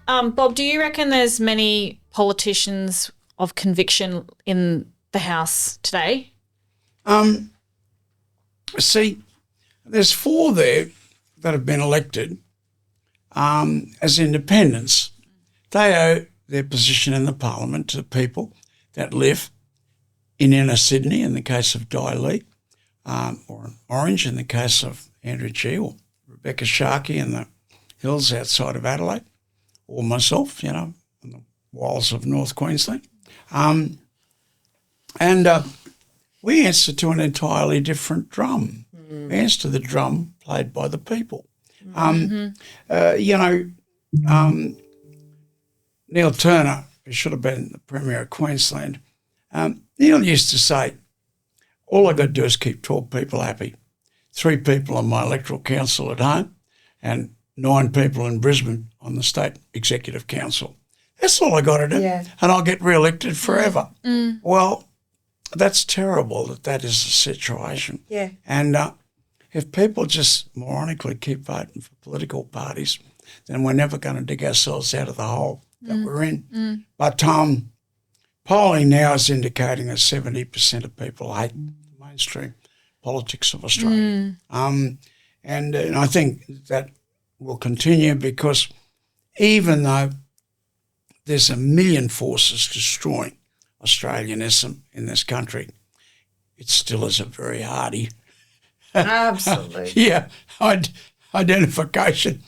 Bob, do you reckon there's many politicians of conviction in the House today? See, there's 4 there that have been elected as independents. They owe their position in the parliament to the people that live in inner Sydney in the case of Di Lee, or in Orange in the case of Andrew G, or Rebecca Sharkey in the hills outside of Adelaide, or myself, you know, in the wilds of North Queensland. We answer to an entirely different drum. We answer to the drum played by the people. Neil Turner, who should have been the Premier of Queensland, Neil used to say, all I got to do is keep 12 people happy. 3 people on my electoral council at home and 9 people in Brisbane on the State Executive Council. That's all I got to do, and I'll get re-elected forever. Well, that's terrible that is the situation. Yeah. And if people just moronically keep voting for political parties, then we're never going to dig ourselves out of the hole that we're in. But polling now is indicating that 70% of people hate the mainstream politics of Australia. And I think that will continue because even though there's a million forces destroying Australianism in this country, it still is a very hardy Absolutely. identification,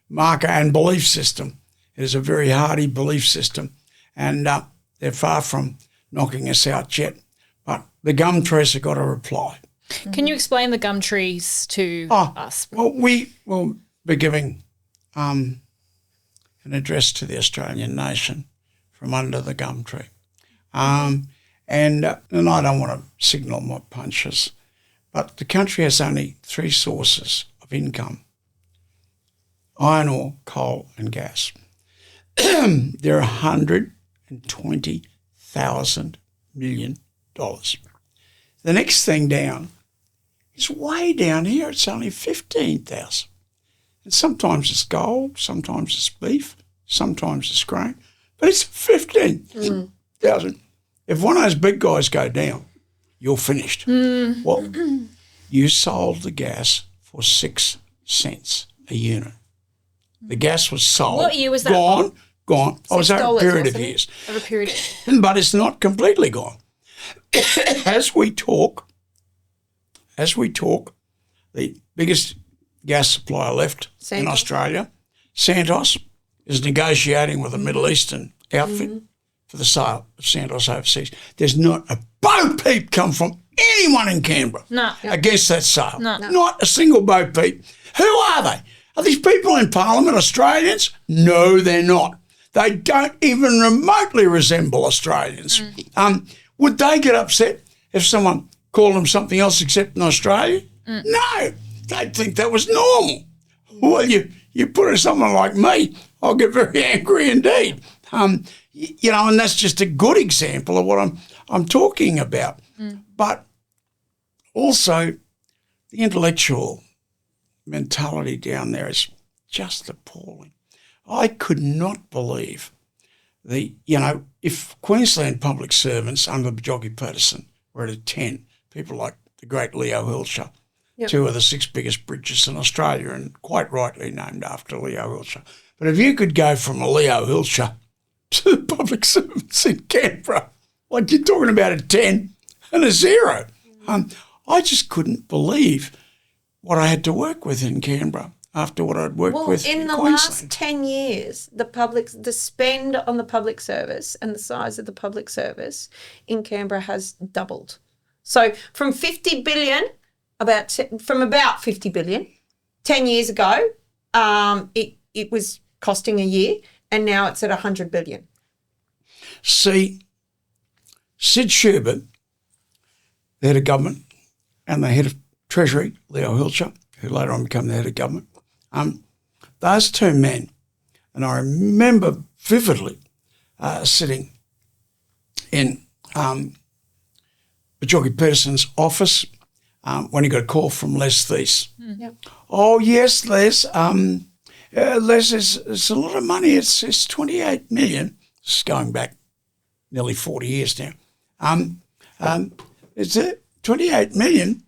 marker and belief system. It is a very hardy belief system, and they're far from knocking us out yet. But the Gumtrees have got to reply. Can you explain the Gumtrees to us? Well, we will be giving an address to the Australian nation from under the Gumtree. And I don't want to signal my punches, but the country has only 3 sources of income: iron ore, coal and gas. There are $120,000 million. The next thing down is way down here. It's only 15,000. And sometimes it's gold, sometimes it's beef, sometimes it's grain, but it's 15,000. If one of those big guys go down, you're finished. Well, you sold the gas for 6 cents a unit. The gas was sold. What year was that? Gone. I was over a period of years. Over a period. But it's not completely gone. As we talk, the biggest gas supplier left in Australia, Santos, is negotiating with a Middle Eastern outfit for the sale of Santos overseas. There's not a bo peep come from anyone in Canberra against that sale. No. Not a single bo peep. Who are they? Are these people in Parliament Australians? No, they're not. They don't even remotely resemble Australians. Would they get upset if someone called them something else except in Australia? No, they'd think that was normal. Well, you put someone like me, I'll get very angry indeed. And that's just a good example of what I'm talking about. But also the intellectual mentality down there is just appalling. I could not believe if Queensland public servants under Bajocki Peterson were at a 10, people like the great Leo Hilscher, 2 of the 6 biggest bridges in Australia and quite rightly named after Leo Hilscher. But if you could go from a Leo Hilscher to the public servants in Canberra, like you're talking about a 10 and a 0, I just couldn't believe what I had to work with in Canberra after what I'd worked with in the Queensland. last 10 years, the spend on the public service and the size of the public service in Canberra has doubled. So from 50 billion, about 50 billion, 10 years ago, it was costing a year, and now it's at 100 billion. See, Sid Schubert, the head of government, and the head of Treasury, Leo Hilscher, who later on became the head of government, those 2 men, and I remember vividly sitting in Bajocki Peterson's office when he got a call from Les Thies. Oh, yes, Les, Les, it's a lot of money. It's 28 million. It's going back nearly 40 years now. It's 28 million.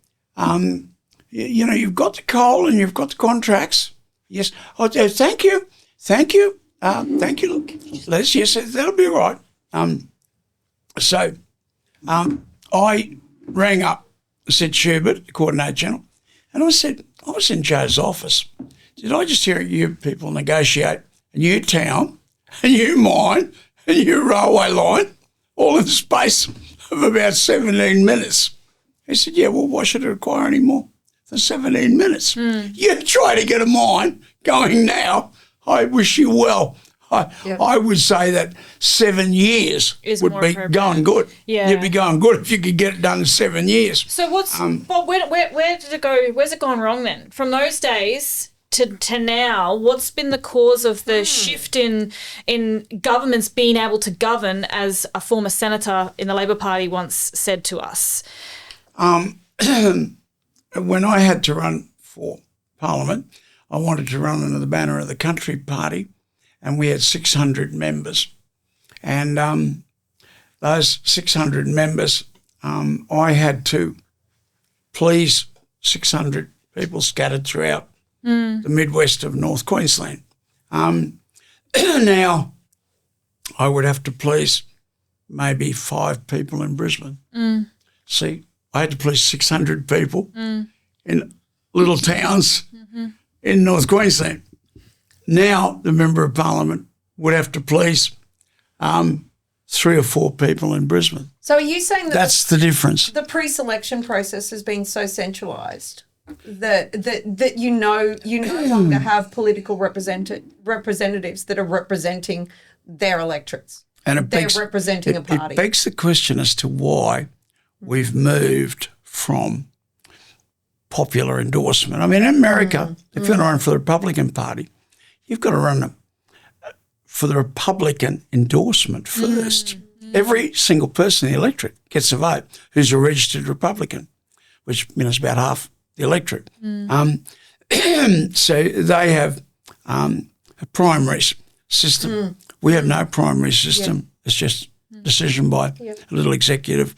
You've got the coal and you've got the contracts. Yes. Oh, thank you. Thank you, Les. Yes, that'll be right. So I rang up Sid Schubert, the Coordinator General, and I said, I was in Joe's office. Did I just hear you people negotiate a new town, a new mine, a new railway line, all in the space of about 17 minutes? He said, yeah, well, why should it require any more than 17 minutes? You try to get a mine going now, I wish you well. I would say that 7 years would be going good. Yeah. You'd be going good if you could get it done in 7 years. So but where did it go? Where's it gone wrong then? From those days to now, what's been the cause of the shift in governments being able to govern, as a former senator in the Labor Party once said to us? When I had to run for Parliament, I wanted to run under the banner of the Country Party, and we had 600 members. And those 600 members, I had to please 600 people scattered throughout the Midwest of North Queensland. Now, I would have to please maybe 5 people in Brisbane. See, I had to please 600 people in little towns in North Queensland. Now the Member of Parliament would have to please 3 or 4 people in Brisbane. So are you saying that that's the difference? The pre-selection process has been so centralised that you no longer have political representatives that are representing their electorates. And they're representing a party. It begs the question as to why we've moved from popular endorsement. I mean, in America, if you're going to run for the Republican Party, you've got to run for the Republican endorsement first. Every single person in the electorate gets a vote who's a registered Republican, which is about half the electorate. So they have a primaries system. We have no primary system. It's just decision by a little executive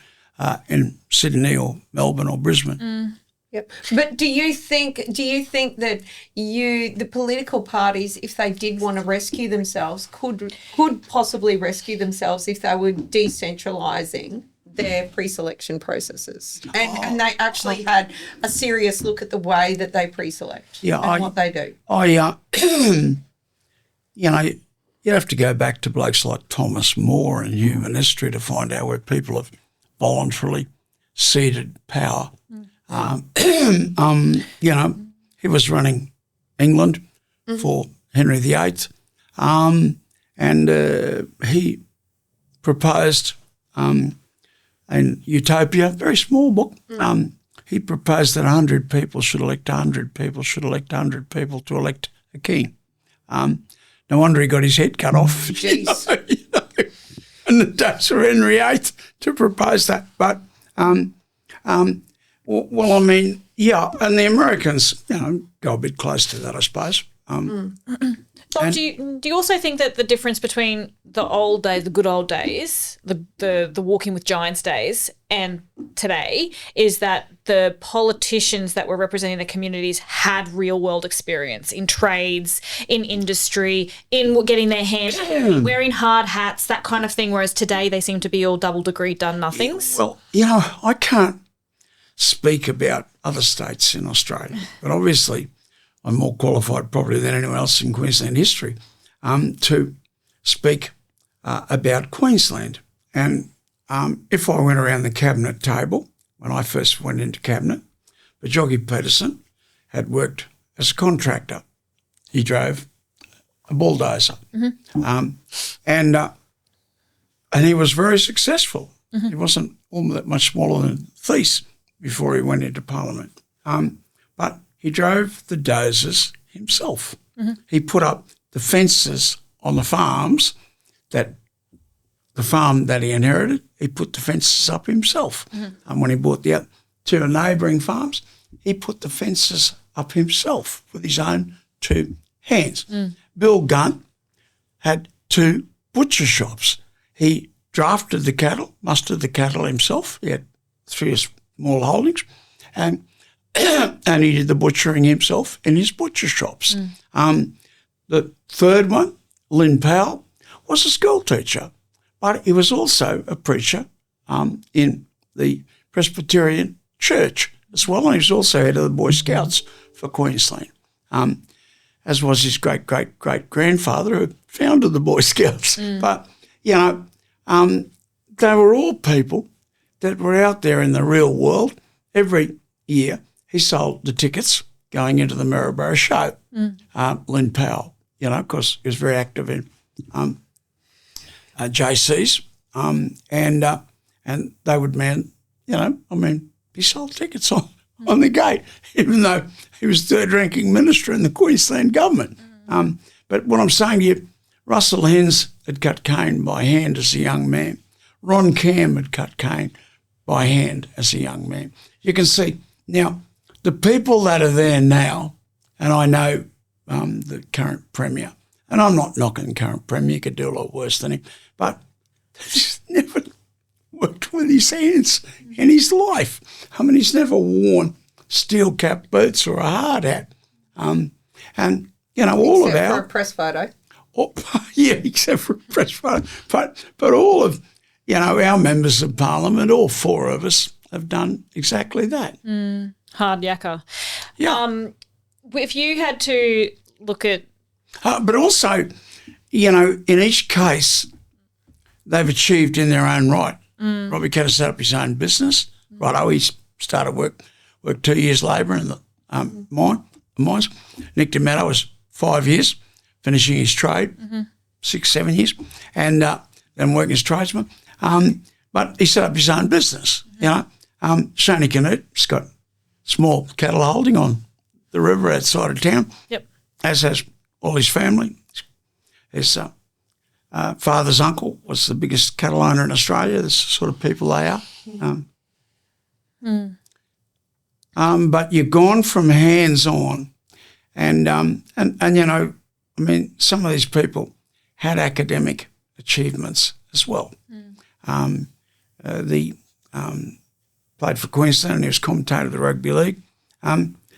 in Sydney or Melbourne or Brisbane. Yep. But do you think that the political parties, if they did want to rescue themselves, could possibly rescue themselves if they were decentralising their pre-selection processes and they actually had a serious look at the way that they pre-select and what they do? You'd have to go back to blokes like Thomas More in human history to find out where people have voluntarily ceded power. He was running England for Henry VIII, and he proposed in Utopia, very small book, he proposed that 100 people should elect 100 people should elect 100 people to elect a king. No wonder he got his head cut off. Jeez. In the days of Henry VIII to propose that. But well, I mean, yeah, and the Americans, go a bit close to that, I suppose. Bob, do you also think that the difference between the old days, the good old days, the walking with giants days, and today is that the politicians that were representing the communities had real world experience in trades, in industry, in getting their hand, wearing hard hats, that kind of thing, whereas today they seem to be all double degree done nothings? Well, I can't speak about other states in Australia, but obviously I'm more qualified probably than anyone else in Queensland history to speak about Queensland. And if I went around the cabinet table, when I first went into cabinet, Bajoggi Peterson had worked as a contractor. He drove a bulldozer. And he was very successful. He wasn't all that much smaller than Thies before he went into Parliament. But he drove the dozers himself. He put up the fences on the farms the farm that he inherited, he put the fences up himself. And when he bought the 2 neighbouring farms, he put the fences up himself with his own 2 hands. Bill Gunn had 2 butcher shops. He drafted the cattle, mustered the cattle himself. He had 3 small holdings, and and he did the butchering himself in his butcher shops. The third one, Lynn Powell, was a school teacher, but he was also a preacher in the Presbyterian Church as well, and he was also head of the Boy Scouts for Queensland, as was his great-great-great-grandfather who founded the Boy Scouts. But, you know, they were all people that were out there in the real world. Every year he sold the tickets going into the Maryborough show, Lynn Powell, you know, because he was very active in JCs, and they would he sold tickets on the gate, even though he was third-ranking minister in the Queensland government. But what I'm saying to you, Russell Hens had cut cane by hand as a young man. Ron Cam had cut cane by hand as a young man. You can see now the people that are there now, and I know the current Premier, and I'm not knocking the current Premier, he could do a lot worse than him, but he's never worked with his hands in his life. I mean, he's never worn steel-cap boots or a hard hat. And, you know, all Except of our... for a press photo. Yeah, except for a press photo. But all of, you know, our members of Parliament, all 4 of us, have done exactly that. Hard yakka. Yeah. If you had to look at... But also, you know, in each case, they've achieved in their own right. Robbie Katter set up his own business. Righto, he started worked 2 years labour in the mines. Nick D'Amato was 5 years, finishing his trade, 6, 7 years, and then working as tradesman. But he set up his own business, you know. Shani Canute's got small cattle holding on the river outside of town, as has all his family. His father's uncle was the biggest cattle owner in Australia. That's the sort of people they are. But you've gone from hands-on and you know, I mean, some of these people had academic achievements as well. Played for Queensland and he was commentator of the rugby league.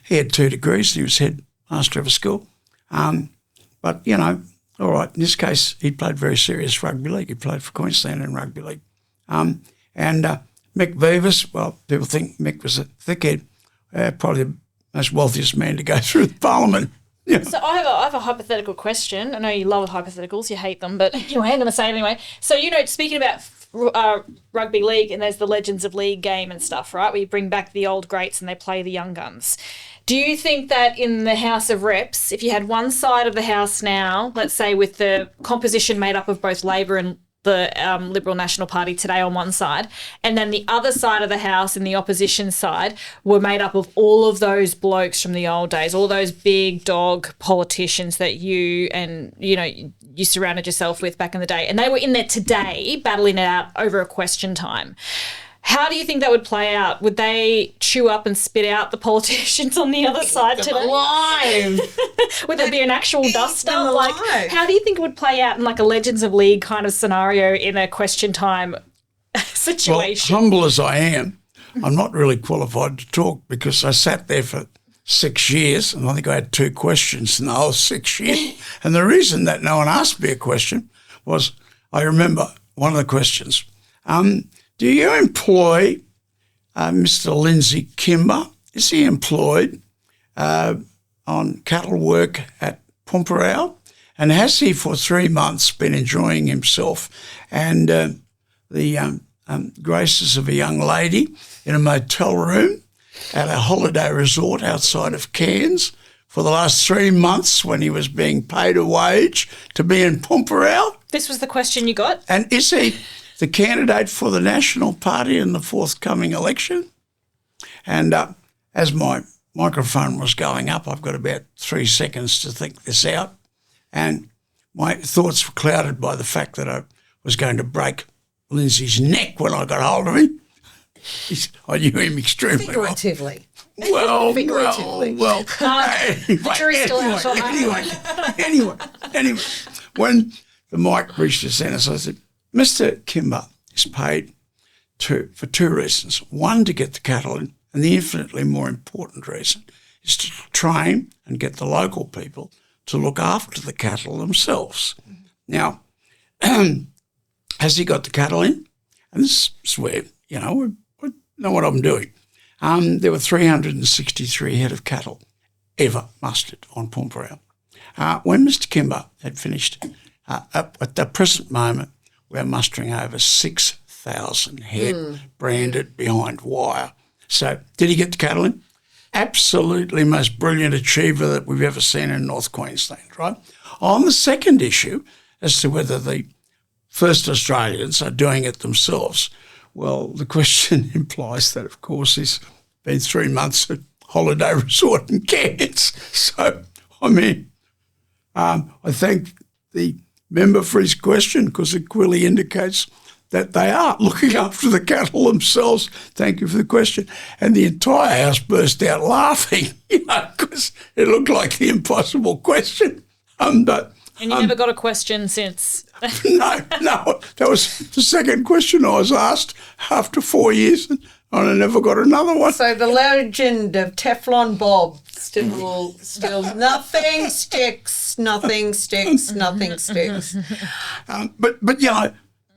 He had 2 degrees and he was head master of a school. But, you know, all right, in this case, he played very serious rugby league. He played for Queensland in rugby league. And Mick Beavis, well, people think Mick was a thickhead, probably the most wealthiest man to go through the Parliament. Yeah. So I have a hypothetical question. I know you love hypotheticals, you hate them, but anyway, I'm going to say it anyway. So, you know, speaking about rugby league, and there's the Legends of League game and stuff, right, where you bring back the old greats and they play the young guns. Do you think that in the House of Reps, if you had one side of the House now, let's say with the composition made up of both Labor and the Liberal National Party today on one side, and then the other side of the House and the opposition side were made up of all of those blokes from the old days, all those big dog politicians that you surrounded yourself with back in the day, and they were in there today battling it out over a question time. How do you think that would play out? Would they chew up and spit out the politicians on the other side today? Alive. Would there be an actual duster? alive. Like, how do you think it would play out in like a Legends of League kind of scenario in a question time situation? Well, humble as I am, I'm not really qualified to talk because I sat there for 6 years and I think I had 2 questions in the whole 6 years. And the reason that no one asked me a question was, I remember one of the questions, do you employ Mr. Lindsay Kimber? Is he employed on cattle work at Pumperau? And has he for 3 months been enjoying himself and the graces of a young lady in a motel room at a holiday resort outside of Cairns for the last 3 months when he was being paid a wage to be in Pumperau? This was the question you got? And is he the candidate for the National Party in the forthcoming election? And as my microphone was going up, I've got about 3 seconds to think this out. And my thoughts were clouded by the fact that I was going to break Lindsay's neck when I got hold of him. I knew him extremely well. Figuratively. Figuratively. The jury's still out on that. Anyway, when the mic reached the centre, I said, Mr. Kimber is paid for two reasons. One, to get the cattle in, and the infinitely more important reason is to train and get the local people to look after the cattle themselves. Now, has he got the cattle in? And this is where, I know what I'm doing. There were 363 head of cattle ever mustered on Pumperau. When Mr. Kimber had finished, at the present moment, we're mustering over 6,000 head branded behind wire. So did he get the cattle in? Absolutely most brilliant achiever that we've ever seen in North Queensland, right? On the second issue, as to whether the first Australians are doing it themselves, well, the question implies that, of course, he's been 3 months at holiday resort in Cairns. So, I thank the member for his question because it clearly indicates that they are looking after the cattle themselves. Thank you for the question. And the entire house burst out laughing, because it looked like the impossible question. And you never got a question since. No. That was the second question I was asked after 4 years, and I never got another one. So the legend of Teflon Bob still nothing sticks. But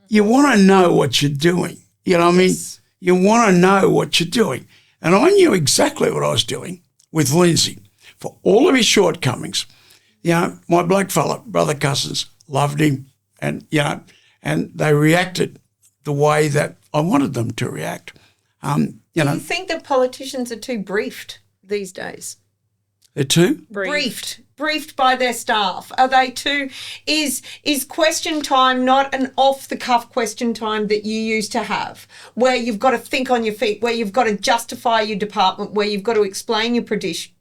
you want to know what you're doing. You know what I mean? You want to know what you're doing. And I knew exactly what I was doing with Lindsay. For all of his shortcomings, my bloke fella, brother cousins, loved him, and they reacted the way that I wanted them to react. Do you think that politicians are too briefed these days? They're too? Briefed by their staff. Are they too? Is question time not an off-the-cuff question time that you used to have, where you've got to think on your feet, where you've got to justify your department, where you've got to explain your position?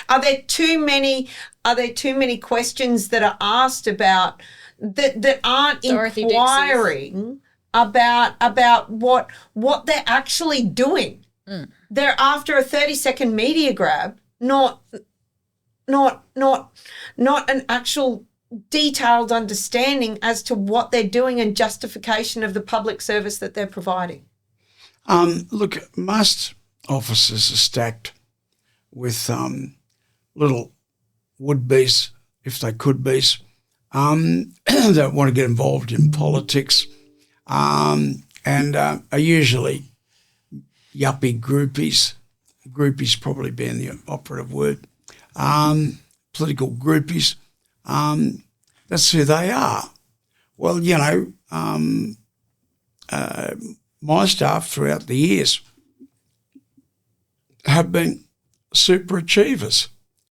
Are there too many questions that are asked about that aren't Dorothy inquiring about what they're actually doing? They're after a 30-second media grab, not an actual detailed understanding as to what they're doing and justification of the public service that they're providing. Look, most officers are stacked with little would-be's, if they could be's, that want to get involved in politics, and are usually yuppie groupies. Groupies probably being the operative word. Political groupies. That's who they are. Well, my staff throughout the years have been super achievers.